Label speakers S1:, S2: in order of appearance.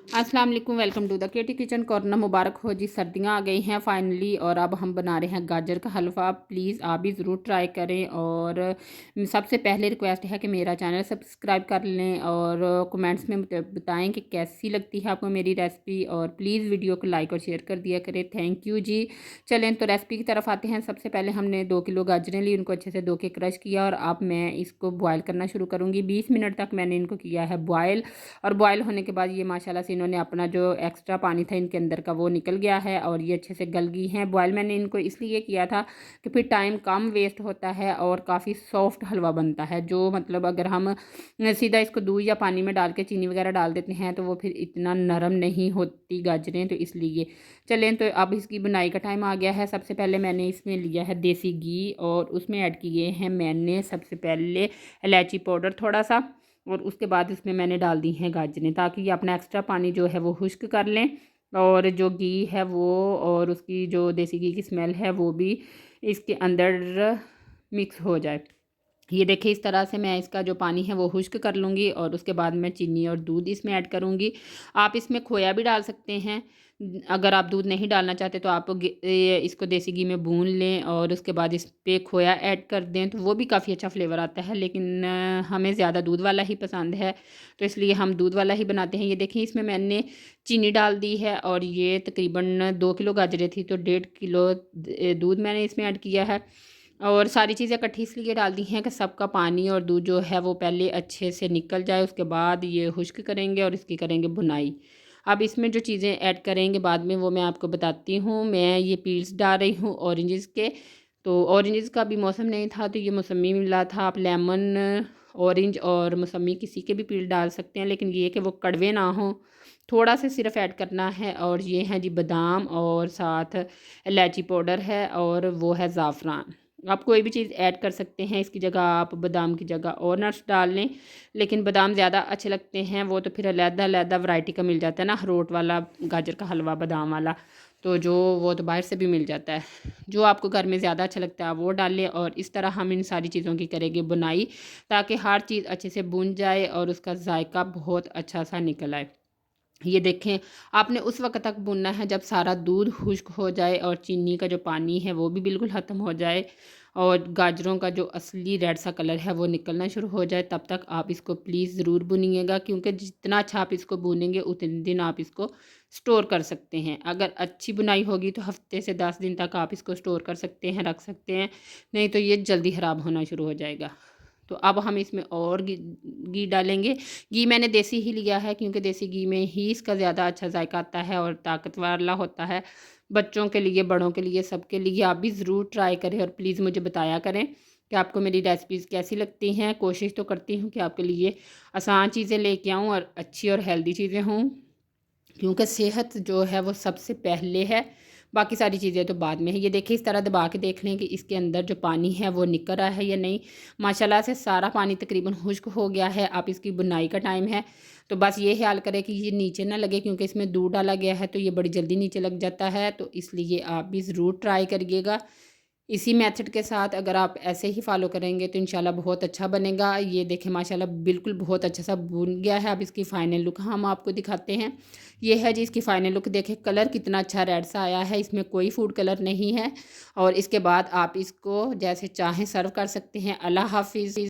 S1: अस्सलाम वालेकुम, welcome to the KT kitchen corner. मुबारक हो जी, सर्दियाँ आ गई हैं फाइनली और अब हम बना रहे हैं गाजर का हलवा। प्लीज़ आप भी ज़रूर ट्राई करें और सबसे पहले रिक्वेस्ट है कि मेरा चैनल सब्सक्राइब कर लें और कमेंट्स में बताएं कि कैसी लगती है आपको मेरी रेसिपी और प्लीज़ वीडियो को लाइक और शेयर कर दिया करें। थैंक यू जी। चलें तो रेसिपी की तरफ आते हैं। सबसे पहले हमने 2 किलो गाजरें ली, उनको अच्छे से धो के क्रश किया और अब मैं इसको बॉयल करना शुरू करूँगी। 20 मिनट तक मैंने इनको किया है बॉयल और बॉयल होने के बाद ये माशाल्लाह से इन्होंने अपना जो एक्स्ट्रा पानी था इनके अंदर का वो निकल गया है और ये अच्छे से गल गई हैं। बॉयल मैंने इनको इसलिए किया था कि फिर टाइम कम वेस्ट होता है और काफ़ी सॉफ्ट हलवा बनता है। जो मतलब अगर हम सीधा इसको दूध या पानी में डाल के चीनी वगैरह डाल देते हैं तो वो फिर इतना नरम नहीं होती गाजरें, तो इसलिए। चलें तो अब इसकी बुनाई का टाइम आ गया है। सबसे पहले मैंने इसमें लिया है देसी घी और उसमें ऐड किए हैं मैंने सबसे पहले इलायची पाउडर थोड़ा सा और उसके बाद इसमें मैंने डाल दी हैं गाजरें ताकि ये अपना एक्स्ट्रा पानी जो है वो खुश्क कर लें और जो घी है वो और उसकी जो देसी घी की स्मेल है वो भी इसके अंदर मिक्स हो जाए। ये देखिए इस तरह से मैं इसका जो पानी है वो खुश्क कर लूँगी और उसके बाद मैं चीनी और दूध इसमें ऐड करूँगी। आप इसमें खोया भी डाल सकते हैं। अगर आप दूध नहीं डालना चाहते तो आप इसको देसी घी में भून लें और उसके बाद इस पे खोया ऐड कर दें तो वो भी काफ़ी अच्छा फ्लेवर आता है, लेकिन हमें ज़्यादा दूध वाला ही पसंद है तो इसलिए हम दूध वाला ही बनाते हैं। ये देखिए इसमें मैंने चीनी डाल दी है और ये तकरीबन 2 किलो गाजरें थी तो 1.5 किलो दूध मैंने इसमें ऐड किया है और सारी चीज़ें इकट्ठी इसलिए डाल दी हैं कि सबका पानी और दूध जो है वो पहले अच्छे से निकल जाए, उसके बाद ये खुश्क करेंगे और इसकी करेंगे बुनाई। अब इसमें जो चीज़ें ऐड करेंगे बाद में वो मैं आपको बताती हूँ। मैं ये पील्स डाल रही हूँ ऑरेंजेस के, तो ऑरेंजेस का भी मौसम नहीं था तो ये मौसमी मिला था। आप लेमन, ऑरेंज और मौसमी किसी के भी पील डाल सकते हैं, लेकिन ये कि वो कड़वे ना हो, थोड़ा सा सिर्फ ऐड करना है। और ये हैं जी बादाम और साथ इलायची पाउडर है और वो है ज़ाफ़रान। आप कोई भी चीज़ ऐड कर सकते हैं, इसकी जगह आप बादाम की जगह और नट्स डाल लें, लेकिन बादाम ज़्यादा अच्छे लगते हैं। वो तो फिर अलग-अलग वैरायटी का मिल जाता है ना, अखरोट वाला गाजर का हलवा, बादाम वाला, तो जो वो तो बाहर से भी मिल जाता है। जो आपको घर में ज़्यादा अच्छा लगता है आप वो डाल लें और इस तरह हम इन सारी चीज़ों की करेंगे बुनाई ताकि हर चीज़ अच्छे से भुन जाए और उसका जायका बहुत अच्छा सा निकल आए। ये देखें आपने उस वक़्त तक भूनना है जब सारा दूध खुश्क हो जाए और चीनी का जो पानी है वो भी बिल्कुल ख़त्म हो जाए और गाजरों का जो असली रेड सा कलर है वो निकलना शुरू हो जाए। तब तक आप इसको प्लीज़ ज़रूर भूनिएगा, क्योंकि जितना अच्छा आप इसको भूनेंगे उतने दिन आप इसको स्टोर कर सकते हैं। अगर अच्छी बुनाई होगी तो हफ़्ते से 10 दिन तक आप इसको स्टोर कर सकते हैं, रख सकते हैं, नहीं तो ये जल्दी ख़राब होना शुरू हो जाएगा। तो अब हम इसमें और घी डालेंगे। घी मैंने देसी ही लिया है क्योंकि देसी घी में ही इसका ज़्यादा अच्छा जायका आता है और ताकत वाला होता है। बच्चों के लिए, बड़ों के लिए, सबके लिए आप भी ज़रूर ट्राई करें और प्लीज़ मुझे बताया करें कि आपको मेरी रेसिपीज़ कैसी लगती हैं। कोशिश तो करती हूँ कि आपके लिए आसान चीज़ें लेके आऊँ और अच्छी और हेल्दी चीज़ें हों, क्योंकि सेहत जो है वो सबसे पहले है, बाकी सारी चीज़ें तो बाद में है। ये देखिए इस तरह दबा के देख लें कि इसके अंदर जो पानी है वो निकल रहा है या नहीं। माशाल्लाह से सारा पानी तकरीबन खुश्क हो गया है। अब इसकी बुनाई का टाइम है, तो बस ये ख्याल करें कि ये नीचे ना लगे, क्योंकि इसमें दूध डाला गया है तो ये बड़ी जल्दी नीचे लग जाता है। तो इसलिए आप भी ज़रूर ट्राई करिएगा इसी मेथड के साथ। अगर आप ऐसे ही फॉलो करेंगे तो इंशाल्लाह बहुत अच्छा बनेगा। ये देखें माशाल्लाह बिल्कुल बहुत अच्छा सा भुन गया है। अब इसकी फ़ाइनल लुक हम आपको दिखाते हैं। ये है जी इसकी फ़ाइनल लुक। देखें कलर कितना अच्छा रेड सा आया है, इसमें कोई फूड कलर नहीं है। और इसके बाद आप इसको जैसे चाहें सर्व कर सकते हैं। अल्लाह हाफ़िज़।